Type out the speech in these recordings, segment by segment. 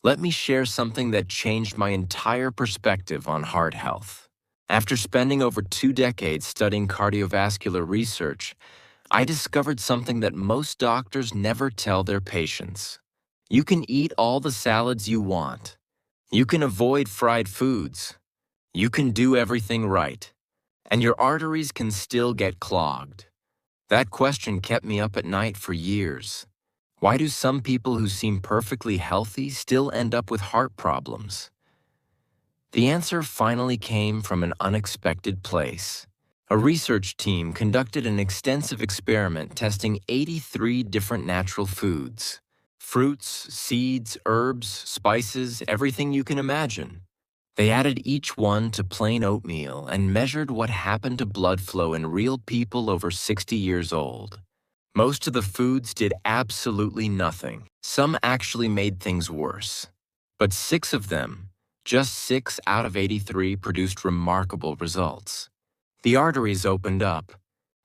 Let me share something that changed my entire perspective on heart health. After spending over 2 decades studying cardiovascular research, I discovered something that most doctors never tell their patients. You can eat all the salads you want. You can avoid fried foods. You can do everything right. And your arteries can still get clogged. That question kept me up at night for years. Why do some people who seem perfectly healthy still end up with heart problems? The answer finally came from an unexpected place. A research team conducted an extensive experiment testing 83 different natural foods. Fruits, seeds, herbs, spices, everything you can imagine. They added each one to plain oatmeal and measured what happened to blood flow in real people over 60 years old. Most of the foods did absolutely nothing. Some actually made things worse. But 6 of them, just 6 out of 83, produced remarkable results. The arteries opened up.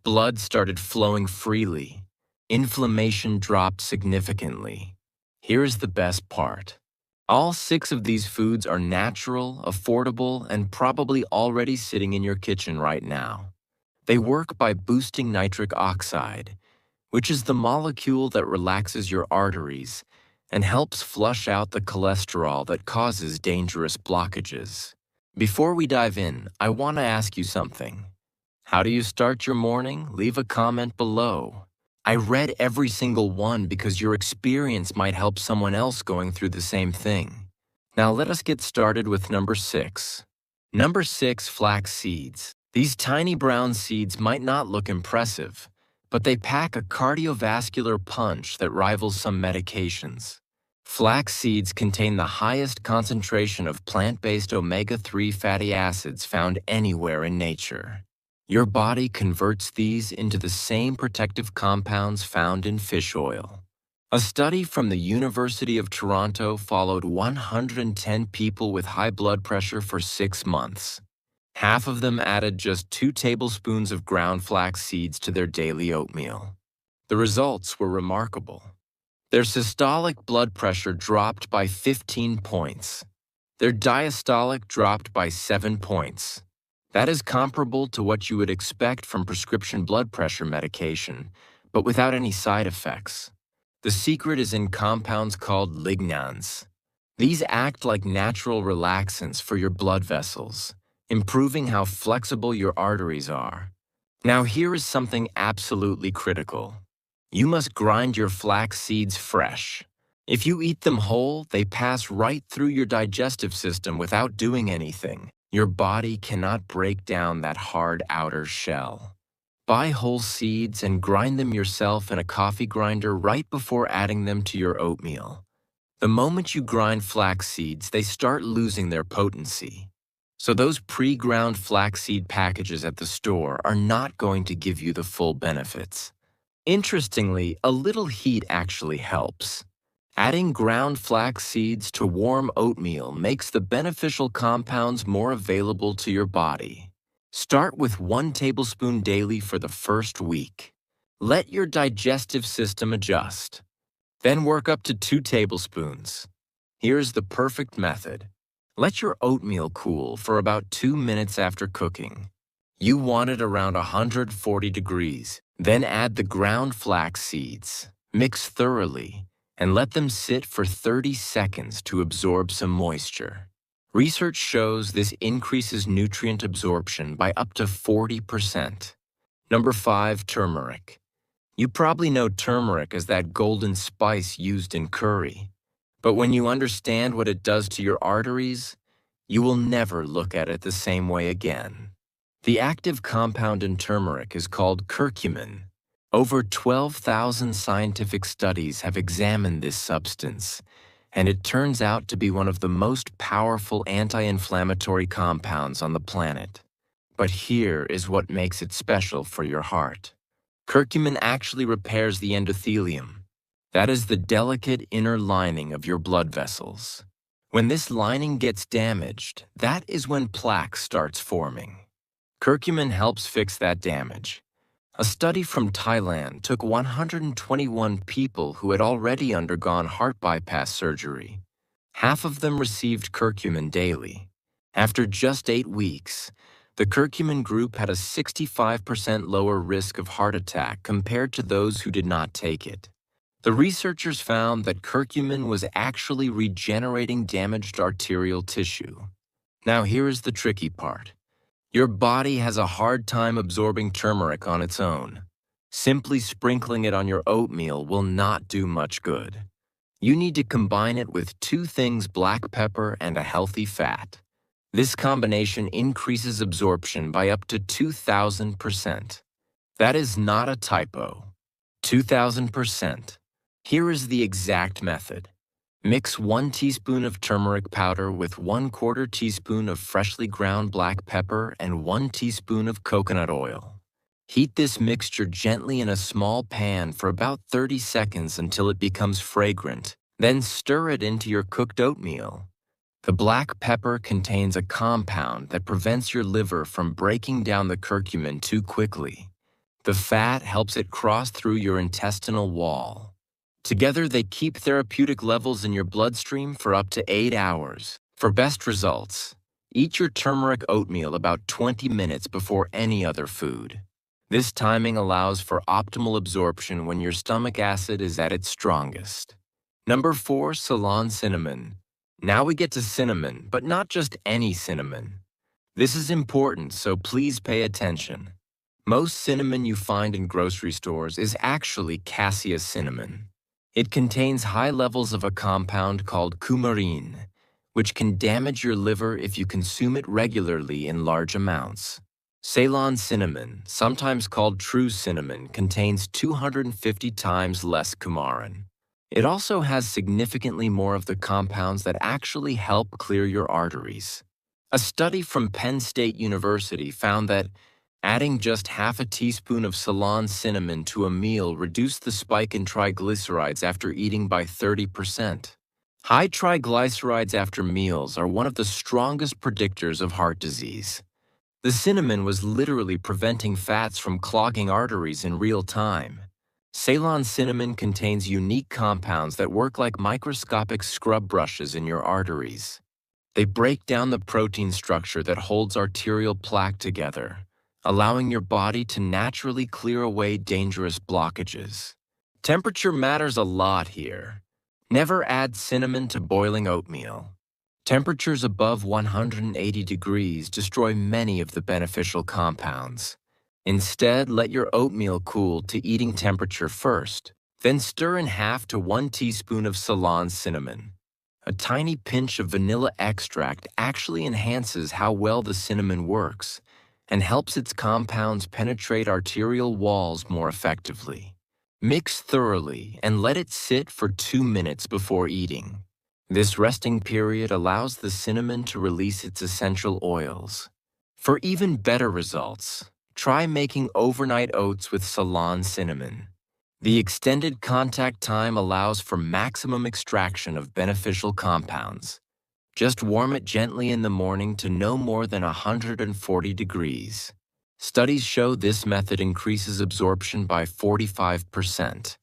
Blood started flowing freely. Inflammation dropped significantly. Here's the best part. All 6 of these foods are natural, affordable, and probably already sitting in your kitchen right now. They work by boosting nitric oxide, which is the molecule that relaxes your arteries and helps flush out the cholesterol that causes dangerous blockages. Before we dive in, I want to ask you something. How do you start your morning? Leave a comment below. I read every single one because your experience might help someone else going through the same thing. Now let us get started with number 6. Number 6, flax seeds. These tiny brown seeds might not look impressive, but they pack a cardiovascular punch that rivals some medications. Flax seeds contain the highest concentration of plant-based omega-3 fatty acids found anywhere in nature. Your body converts these into the same protective compounds found in fish oil. A study from the University of Toronto followed 110 people with high blood pressure for 6 months. Half of them added just 2 tablespoons of ground flax seeds to their daily oatmeal. The results were remarkable. Their systolic blood pressure dropped by 15 points. Their diastolic dropped by 7 points. That is comparable to what you would expect from prescription blood pressure medication, but without any side effects. The secret is in compounds called lignans. These act like natural relaxants for your blood vessels, improving how flexible your arteries are. Now here is something absolutely critical. You must grind your flax seeds fresh. If you eat them whole, they pass right through your digestive system without doing anything. Your body cannot break down that hard outer shell. Buy whole seeds and grind them yourself in a coffee grinder right before adding them to your oatmeal. The moment you grind flax seeds, they start losing their potency. So those pre-ground flaxseed packages at the store are not going to give you the full benefits. Interestingly, a little heat actually helps. Adding ground flax seeds to warm oatmeal makes the beneficial compounds more available to your body. Start with 1 tablespoon daily for the first week. Let your digestive system adjust. Then work up to 2 tablespoons. Here's the perfect method. Let your oatmeal cool for about 2 minutes after cooking. You want it around 140 degrees. Then add the ground flax seeds. Mix thoroughly and let them sit for 30 seconds to absorb some moisture. Research shows this increases nutrient absorption by up to 40%. Number 5, turmeric. You probably know turmeric as that golden spice used in curry. But when you understand what it does to your arteries, you will never look at it the same way again. The active compound in turmeric is called curcumin. Over 12,000 scientific studies have examined this substance, and it turns out to be one of the most powerful anti-inflammatory compounds on the planet. But here is what makes it special for your heart. Curcumin actually repairs the endothelium. That is the delicate inner lining of your blood vessels. When this lining gets damaged, that is when plaque starts forming. Curcumin helps fix that damage. A study from Thailand took 121 people who had already undergone heart bypass surgery. Half of them received curcumin daily. After just 8 weeks, the curcumin group had a 65% lower risk of heart attack compared to those who did not take it. The researchers found that curcumin was actually regenerating damaged arterial tissue. Now here is the tricky part. Your body has a hard time absorbing turmeric on its own. Simply sprinkling it on your oatmeal will not do much good. You need to combine it with 2 things: black pepper and a healthy fat. This combination increases absorption by up to 2,000%. That is not a typo. 2,000%. Here is the exact method. Mix 1 teaspoon of turmeric powder with 1/4 teaspoon of freshly ground black pepper and 1 teaspoon of coconut oil. Heat this mixture gently in a small pan for about 30 seconds until it becomes fragrant. Then stir it into your cooked oatmeal. The black pepper contains a compound that prevents your liver from breaking down the curcumin too quickly. The fat helps it cross through your intestinal wall. Together, they keep therapeutic levels in your bloodstream for up to 8 hours. For best results, eat your turmeric oatmeal about 20 minutes before any other food. This timing allows for optimal absorption when your stomach acid is at its strongest. Number 4, Ceylon cinnamon. Now we get to cinnamon, but not just any cinnamon. This is important, so please pay attention. Most cinnamon you find in grocery stores is actually cassia cinnamon. It contains high levels of a compound called coumarin, which can damage your liver if you consume it regularly in large amounts. Ceylon cinnamon, sometimes called true cinnamon, contains 250 times less coumarin. It also has significantly more of the compounds that actually help clear your arteries. A study from Penn State University found that adding just half a teaspoon of Ceylon cinnamon to a meal reduced the spike in triglycerides after eating by 30%. High triglycerides after meals are one of the strongest predictors of heart disease. The cinnamon was literally preventing fats from clogging arteries in real time. Ceylon cinnamon contains unique compounds that work like microscopic scrub brushes in your arteries. They break down the protein structure that holds arterial plaque together, allowing your body to naturally clear away dangerous blockages. Temperature matters a lot here. Never add cinnamon to boiling oatmeal. Temperatures above 180 degrees destroy many of the beneficial compounds. Instead, let your oatmeal cool to eating temperature first. Then stir in half to 1 teaspoon of Ceylon cinnamon. A tiny pinch of vanilla extract actually enhances how well the cinnamon works and helps its compounds penetrate arterial walls more effectively. Mix thoroughly and let it sit for 2 minutes before eating. This resting period allows the cinnamon to release its essential oils. For even better results, try making overnight oats with Ceylon cinnamon. The extended contact time allows for maximum extraction of beneficial compounds. Just warm it gently in the morning to no more than 140 degrees. Studies show this method increases absorption by 45%.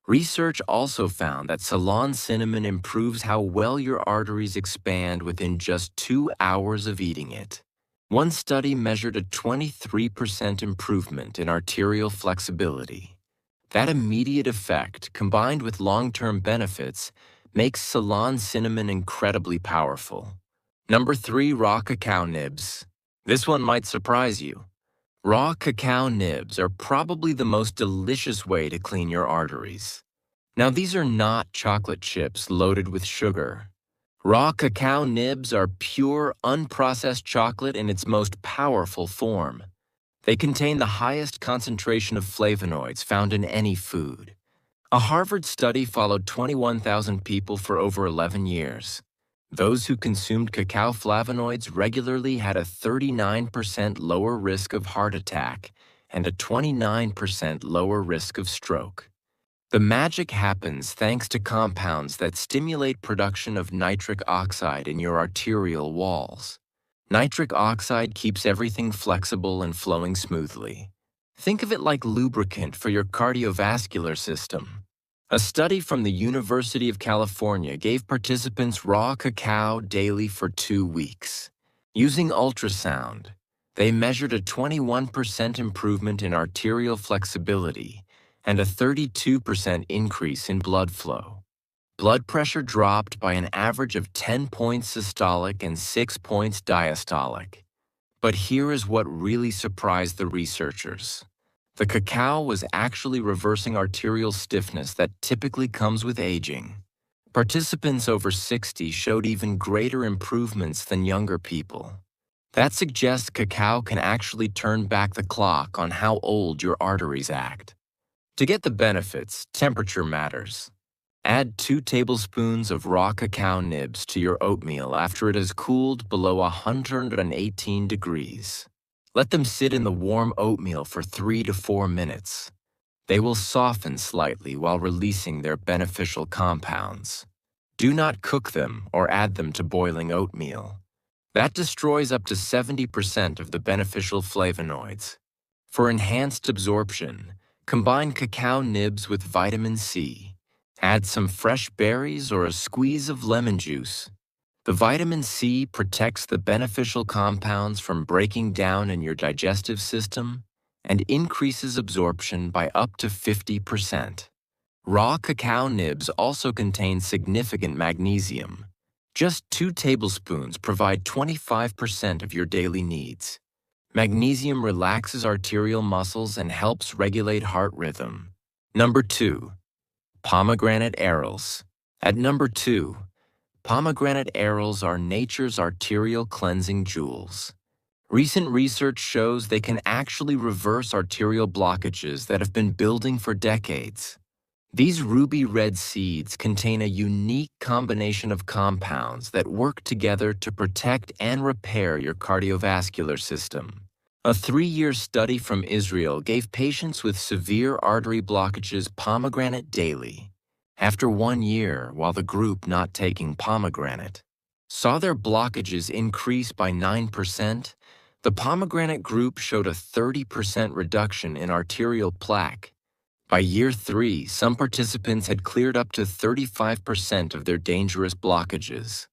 Research also found that Ceylon cinnamon improves how well your arteries expand within just 2 hours of eating it. One study measured a 23% improvement in arterial flexibility. That immediate effect, combined with long-term benefits, makes Ceylon cinnamon incredibly powerful. Number 3, raw cacao nibs. This one might surprise you. Raw cacao nibs are probably the most delicious way to clean your arteries. Now, these are not chocolate chips loaded with sugar. Raw cacao nibs are pure, unprocessed chocolate in its most powerful form. They contain the highest concentration of flavonoids found in any food. A Harvard study followed 21,000 people for over 11 years. Those who consumed cacao flavonoids regularly had a 39% lower risk of heart attack and a 29% lower risk of stroke. The magic happens thanks to compounds that stimulate production of nitric oxide in your arterial walls. Nitric oxide keeps everything flexible and flowing smoothly. Think of it like lubricant for your cardiovascular system. A study from the University of California gave participants raw cacao daily for 2 weeks. Using ultrasound, they measured a 21% improvement in arterial flexibility and a 32% increase in blood flow. Blood pressure dropped by an average of 10 points systolic and 6 points diastolic. But here is what really surprised the researchers. The cacao was actually reversing arterial stiffness that typically comes with aging. Participants over 60 showed even greater improvements than younger people. That suggests cacao can actually turn back the clock on how old your arteries act. To get the benefits, temperature matters. Add 2 tablespoons of raw cacao nibs to your oatmeal after it has cooled below 118 degrees. Let them sit in the warm oatmeal for 3 to 4 minutes. They will soften slightly while releasing their beneficial compounds. Do not cook them or add them to boiling oatmeal. That destroys up to 70% of the beneficial flavonoids. For enhanced absorption, combine cacao nibs with vitamin C. Add some fresh berries or a squeeze of lemon juice. The vitamin C protects the beneficial compounds from breaking down in your digestive system and increases absorption by up to 50%. Raw cacao nibs also contain significant magnesium. Just 2 tablespoons provide 25% of your daily needs. Magnesium relaxes arterial muscles and helps regulate heart rhythm. Number 2. Pomegranate arils. At number 2, pomegranate arils are nature's arterial cleansing jewels. Recent research shows they can actually reverse arterial blockages that have been building for decades. These ruby red seeds contain a unique combination of compounds that work together to protect and repair your cardiovascular system. A 3-year study from Israel gave patients with severe artery blockages pomegranate daily. After 1 year, while the group not taking pomegranate saw their blockages increase by 9%, the pomegranate group showed a 30% reduction in arterial plaque. By year 3, some participants had cleared up to 35% of their dangerous blockages.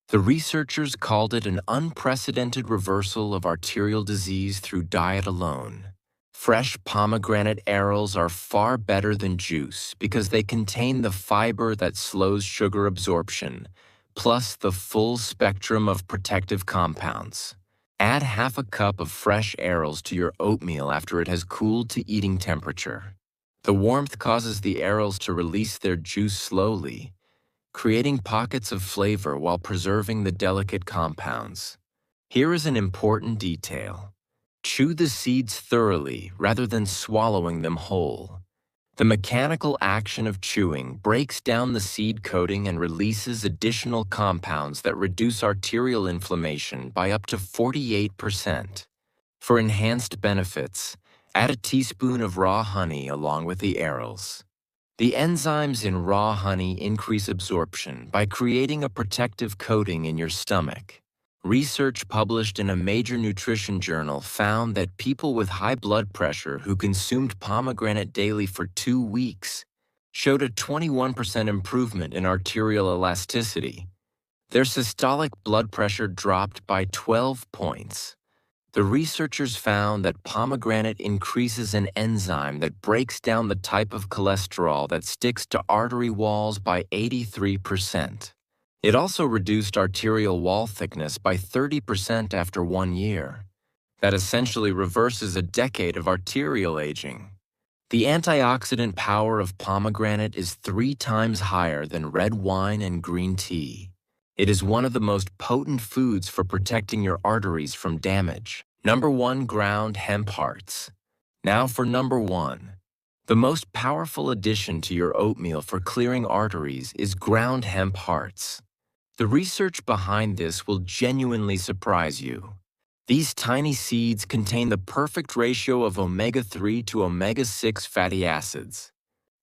The researchers called it an unprecedented reversal of arterial disease through diet alone. Fresh pomegranate arils are far better than juice because they contain the fiber that slows sugar absorption, plus the full spectrum of protective compounds. Add half a cup of fresh arils to your oatmeal after it has cooled to eating temperature. The warmth causes the arils to release their juice slowly, creating pockets of flavor while preserving the delicate compounds. Here is an important detail. Chew the seeds thoroughly rather than swallowing them whole. The mechanical action of chewing breaks down the seed coating and releases additional compounds that reduce arterial inflammation by up to 48%. For enhanced benefits, add a teaspoon of raw honey along with the arils. The enzymes in raw honey increase absorption by creating a protective coating in your stomach. Research published in a major nutrition journal found that people with high blood pressure who consumed pomegranate daily for 2 weeks showed a 21% improvement in arterial elasticity. Their systolic blood pressure dropped by 12 points. The researchers found that pomegranate increases an enzyme that breaks down the type of cholesterol that sticks to artery walls by 83%. It also reduced arterial wall thickness by 30% after 1 year. That essentially reverses a decade of arterial aging. The antioxidant power of pomegranate is 3 times higher than red wine and green tea. It is one of the most potent foods for protecting your arteries from damage. Number 1, ground hemp hearts. Now for number 1. The most powerful addition to your oatmeal for clearing arteries is ground hemp hearts. The research behind this will genuinely surprise you. These tiny seeds contain the perfect ratio of omega-3 to omega-6 fatty acids.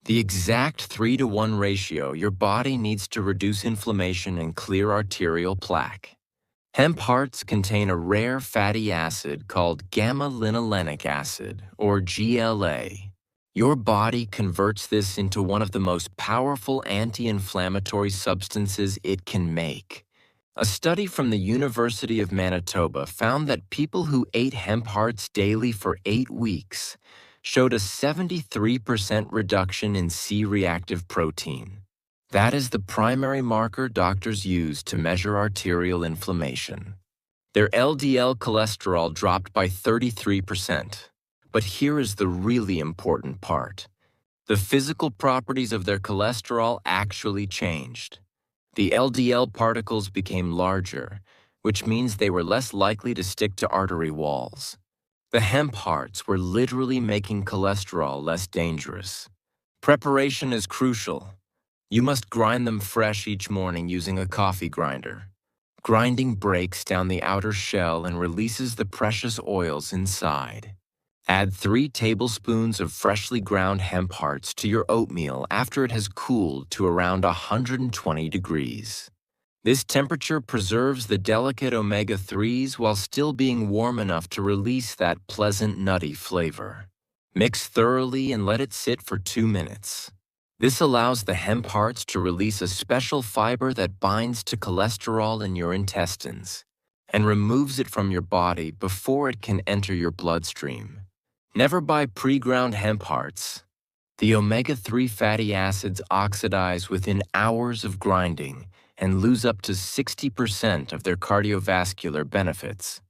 The exact 3-to-1 ratio your body needs to reduce inflammation and clear arterial plaque. Hemp hearts contain a rare fatty acid called gamma-linolenic acid, or GLA. Your body converts this into one of the most powerful anti-inflammatory substances it can make. A study from the University of Manitoba found that people who ate hemp hearts daily for 8 weeks showed a 73% reduction in C-reactive protein. That is the primary marker doctors use to measure arterial inflammation. Their LDL cholesterol dropped by 33%. But here is the really important part. The physical properties of their cholesterol actually changed. The LDL particles became larger, which means they were less likely to stick to artery walls. The hemp hearts were literally making cholesterol less dangerous. Preparation is crucial. You must grind them fresh each morning using a coffee grinder. Grinding breaks down the outer shell and releases the precious oils inside. Add 3 tablespoons of freshly ground hemp hearts to your oatmeal after it has cooled to around 120 degrees. This temperature preserves the delicate omega-3s while still being warm enough to release that pleasant nutty flavor. Mix thoroughly and let it sit for 2 minutes. This allows the hemp hearts to release a special fiber that binds to cholesterol in your intestines and removes it from your body before it can enter your bloodstream. Never buy pre-ground hemp hearts. The omega-3 fatty acids oxidize within hours of grinding and lose up to 60% of their cardiovascular benefits.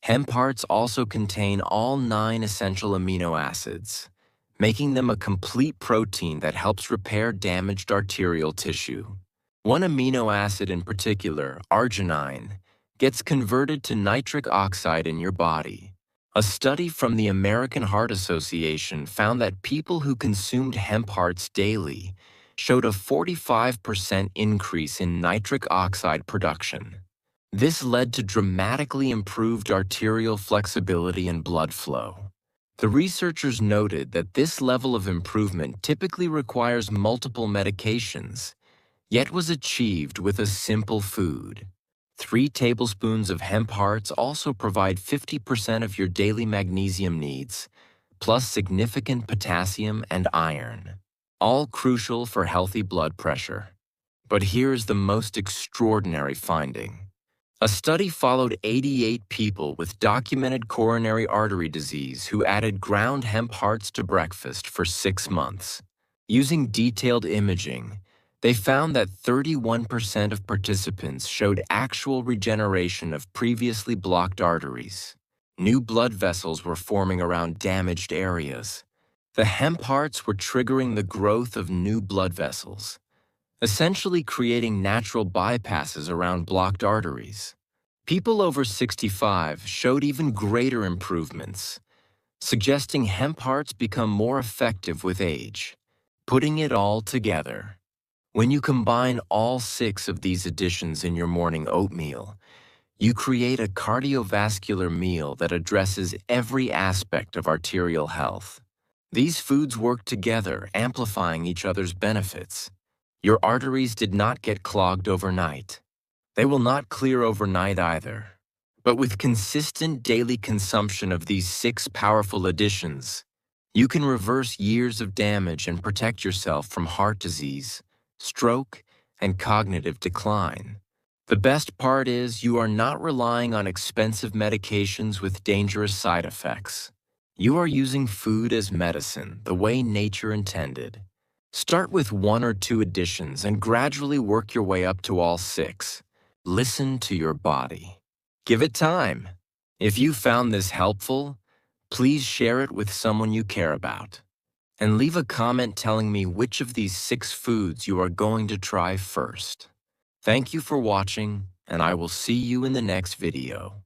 Hemp hearts also contain all 9 essential amino acids, making them a complete protein that helps repair damaged arterial tissue. One amino acid in particular, arginine, gets converted to nitric oxide in your body. A study from the American Heart Association found that people who consumed hemp hearts daily showed a 45% increase in nitric oxide production. This led to dramatically improved arterial flexibility and blood flow. The researchers noted that this level of improvement typically requires multiple medications, yet was achieved with a simple food. 3 tablespoons of hemp hearts also provide 50% of your daily magnesium needs, plus significant potassium and iron, all crucial for healthy blood pressure. But here is the most extraordinary finding. A study followed 88 people with documented coronary artery disease who added ground hemp hearts to breakfast for 6 months. Using detailed imaging, they found that 31% of participants showed actual regeneration of previously blocked arteries. New blood vessels were forming around damaged areas. The hemp hearts were triggering the growth of new blood vessels, essentially creating natural bypasses around blocked arteries. People over 65 showed even greater improvements, suggesting hemp hearts become more effective with age. Putting it all together, when you combine all 6 of these additions in your morning oatmeal, you create a cardiovascular meal that addresses every aspect of arterial health. These foods work together, amplifying each other's benefits. Your arteries did not get clogged overnight. They will not clear overnight either. But with consistent daily consumption of these 6 powerful additions, you can reverse years of damage and protect yourself from heart disease, stroke, and cognitive decline. The best part is you are not relying on expensive medications with dangerous side effects. You are using food as medicine, the way nature intended. Start with 1 or 2 additions and gradually work your way up to all 6. Listen to your body. Give it time. If you found this helpful, please share it with someone you care about. And leave a comment telling me which of these 6 foods you are going to try first. Thank you for watching, and I will see you in the next video.